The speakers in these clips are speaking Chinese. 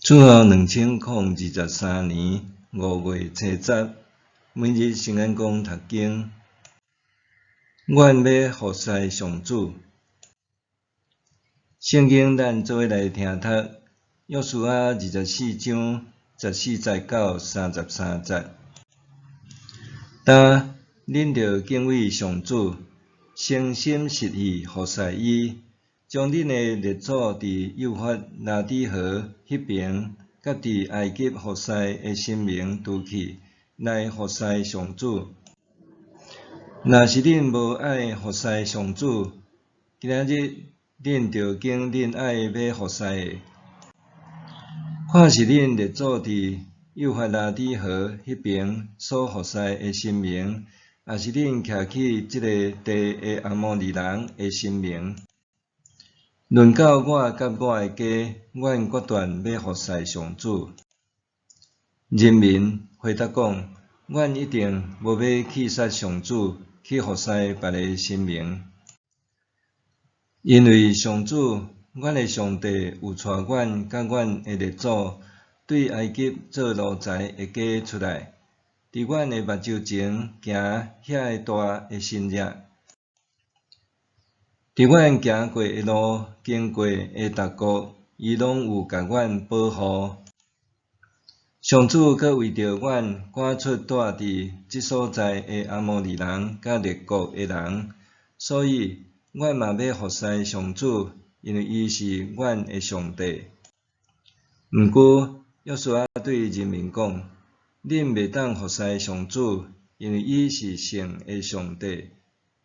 此后2023年5月初10，每日圣安宫读经，愿要服侍上主。圣经咱做伙来听读，约书亚24章14节到33节。但恁着敬畏上主，诚心实意服侍伊。将恁的列祖伫幼发拉底河迄边，甲伫埃及服侍的生命除去，来服侍上主。若是恁无爱服侍上主，今仔日恁着经恁爱要服侍的，看是恁列祖伫幼发拉底河迄边所服侍的生命，还是恁徛起即个地的阿摩利人的生命。论到我甲我的家，阮决断要服侍上主。人民回答讲：阮一定无要去杀上主，去服侍别个生命，因为上主，阮的上帝有带阮甲阮的列祖对埃及做奴才的家出来，伫阮的目睭前行遐个大的新约。伫阮行过的路，经过的逐国，伊拢有甲阮保护。上主阁为着阮赶出住伫即所在的阿摩利人甲列国的人，所以阮嘛要服侍上主，因为伊是阮的上帝。毋过，约书亚对人民讲：恁袂当服侍上主，因为伊是圣的上帝，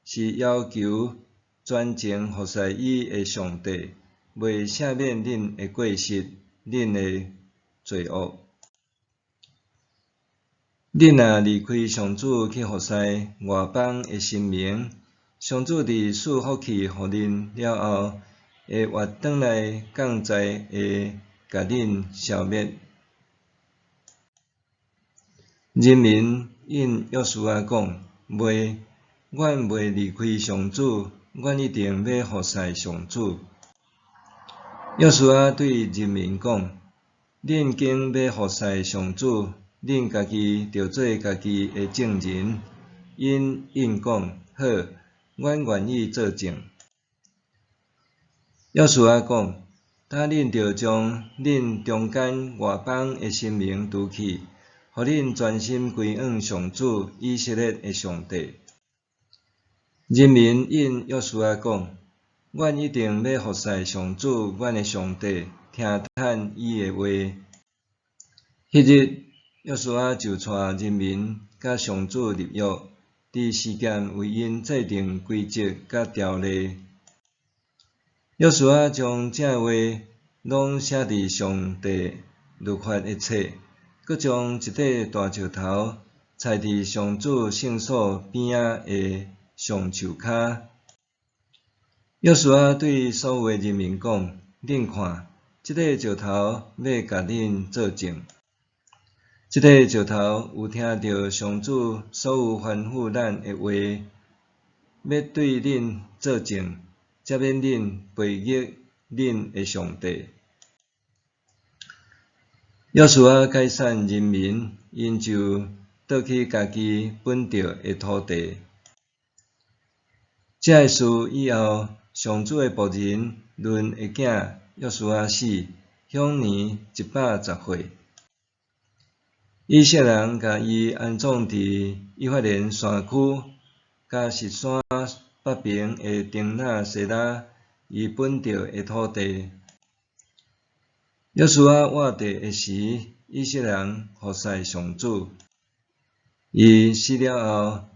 是要求专情服侍伊的上帝，袂赦免恁的过失、恁的罪恶。恁若离开上主去服侍外邦的神明，上主伫赐福气互恁了后，会活转来降灾，会甲恁消灭。人民应约书亚讲：袂，阮袂离开上主。阮一定要服侍上主。约书亚对人民讲：恁经要服侍上主，恁家己着做家己的证人。因应讲：好，阮愿意做证。约书亚讲：当恁着将恁中间外邦的神明除去，互恁专心归向上主以色列的上帝。人民应约书亚讲：阮一定要服侍上主，阮的上帝，听叹伊的话。迄日，约书亚就带人民甲上主立约，伫示剑为因制定规则甲条例。约书亚将这话拢写伫上帝律法的册，佮将一块大石头插伫上主圣所边仔的上树骹。约书亚对所有人民讲：恁看，即个石头要甲恁做证。即个石头有听到上主所有吩咐咱的话，要对恁做证，才免恁背逆恁的上帝。约书亚解散人民，因就倒去家己本着的土地。这事以后，上主的仆人伦的囝约书亚死，享年110岁。以色列人甲伊安葬伫以法莲山区，甲实山北边的丁纳西拉，伊本着的土地。约书亚活地的时，以色列人服侍上主。伊死了后，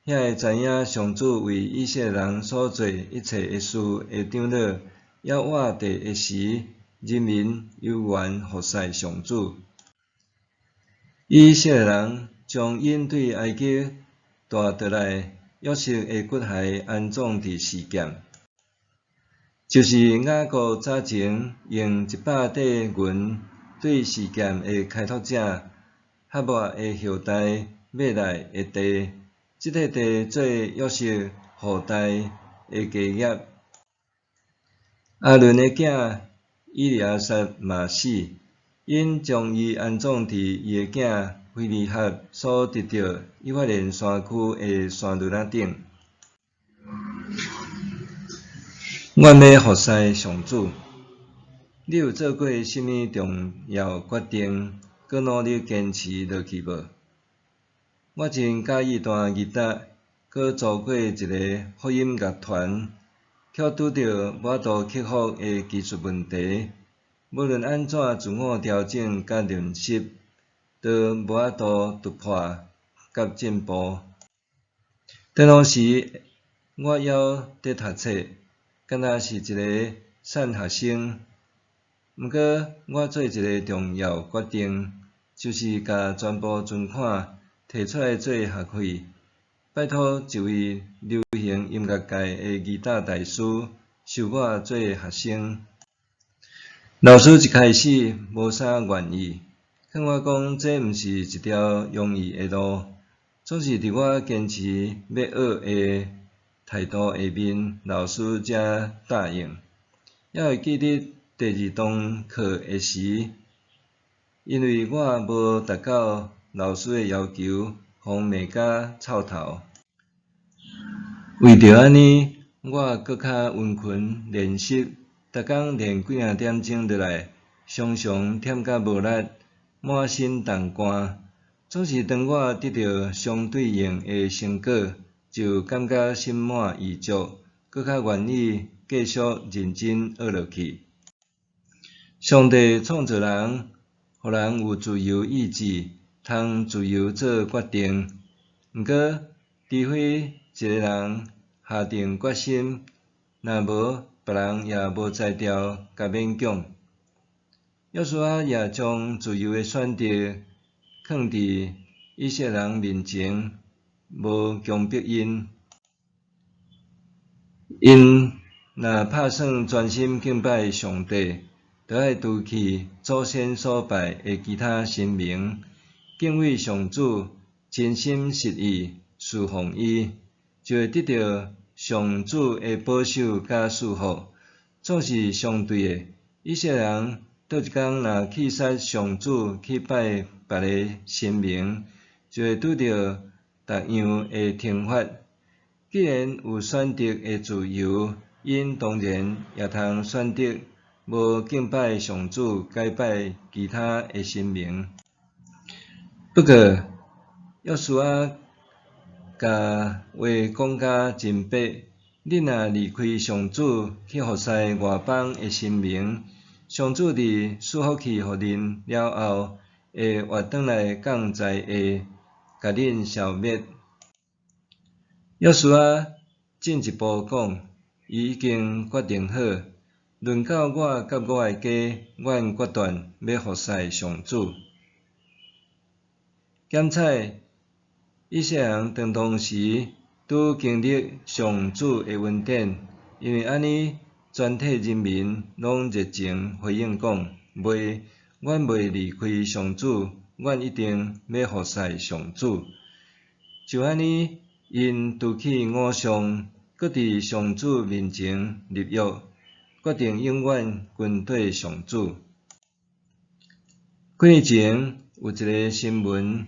遐个知影上主为以色列人所做一切的事的长老，还活地的时，人民犹原服侍上主。以色列人将因对埃及带倒来约瑟的骨骸安葬伫示剑，就是雅各早前用100块银对示剑的开拓者哈莫的后代买来的地。即个地做约瑟后代的家业。阿伦的囝以利亚撒嘛死，因将伊安葬伫伊个囝菲尼哈所得到以法莲山区的山墩仔顶。阮要服侍上主，你有做过甚物重要决定，搁努力坚持落去无？我真介意段日达，搁组过一个福音乐团，却拄着无法度克服的技术问题。无论安怎自我调整甲练习，都无法度突破甲进步。当当时，我还伫读册，敢若是一个散学生。毋过，我做一个重要决定，就是甲全部存款摕出来做学费，拜托一位流行音乐界的吉他大师收我做学生。老师一开始无啥愿意，劝我讲这毋是一条容易的路，总是伫我坚持要学的态度下面，老师才答应。还会记得第二堂课的时，因为我无达到老师的要求，互骂甲臭头。为着安尼，我搁较温驯练习。逐工练几点钟落来，常常忝甲无力，满身重汗。总是当我得到相对应的成果，就感觉心满意足，搁较愿意继续认真学落去。上帝创造人，互人有自由意志，通自由做决定。毋过，除非一个人下定决心，若无，别人也无才调甲勉强。约书亚也将自由的选择放伫以色列人面前，无强迫因。因若打算专心敬拜上帝，就要除去祖先所拜的其他神明，敬畏上主，真心实意侍奉伊，就会得到上主的保守甲祝福。总是相对的，以色列人倒一工若去杀上主去拜别个神明，就会拄着逐样的惩罚。既然有选择的自由，因当然也通选择无敬拜上主，改拜其他的神明。不过，约书亚甲话讲甲真白。你若离开上主去服侍外邦的神明，上主伫赐福气互恁了后，会活转来降灾下，甲恁消灭。约书亚进一步讲，伊已经决定好，轮到我甲我的家，阮决断要服侍上主。检采以色列人当时拄经历上主的恩典，因为安尼，全体人民拢热情回应讲：袂，阮袂离开上主，阮一定要服侍上主。就安尼，因拄起偶像，搁伫上主面前立约，决定永远跟对上主。几年前有一个新闻，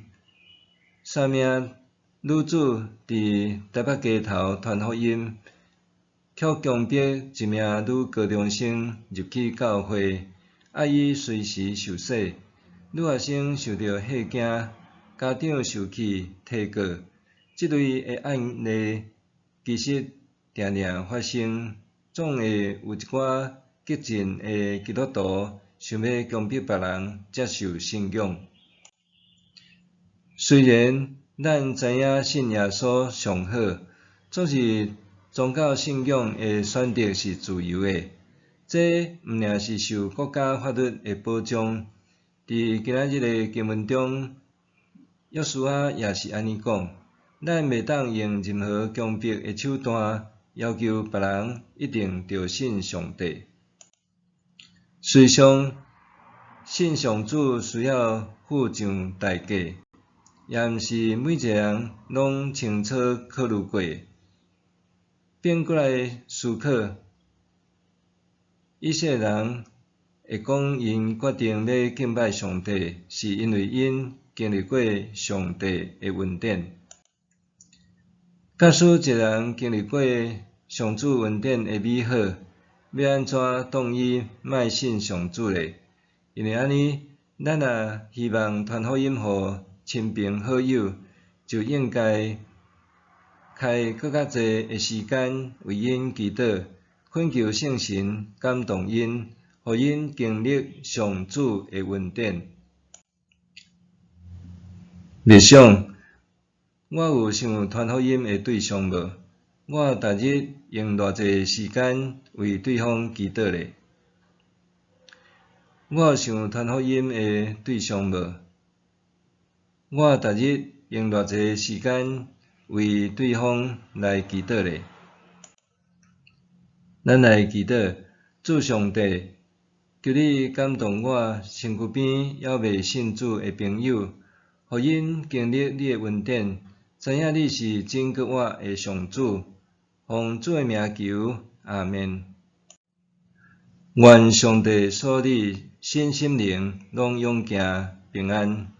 啥名女子伫台北街头传福音，却强迫一名女高中生入去教会，要伊随时受洗。女学生受到吓惊，家长受气提告。即类的案例其实常常发生，总会有一寡激进的基督徒想要强迫别人接受信仰。虽然咱知影信耶稣上好，总是宗教信仰的选择是自由的，这毋仅是受国家法律的保障。伫今仔日的经文中，约书亚也是安尼讲：咱袂当用任何强迫的手段要求别人一定着信上帝。事实上，信上主需要付上代价。也毋是每一个人拢清楚考虑过，并过来思考以色列人会讲因决定要敬拜上帝，是因为因经历过上帝的恩典。假使一个人经历过上主恩典的美好，要安怎当伊卖信上主呢？因为安尼，咱若希望传福音互亲朋好友，就应该开搁较侪的时间为因祈祷，恳求圣神感动因，互因经历上主的恩典。日想，我有想传福音的对象无？我逐日用偌济时间为对方祈祷咧？我有想传福音的对象无？我逐日用偌济时间为对方来祈祷咧？咱来祈祷，主上帝，求你感动我身躯边还未信主的朋友，互因经历你的恩典，知影你是拯救我的上主。奉主的名求，阿们。愿上帝所你身心灵拢永行平安。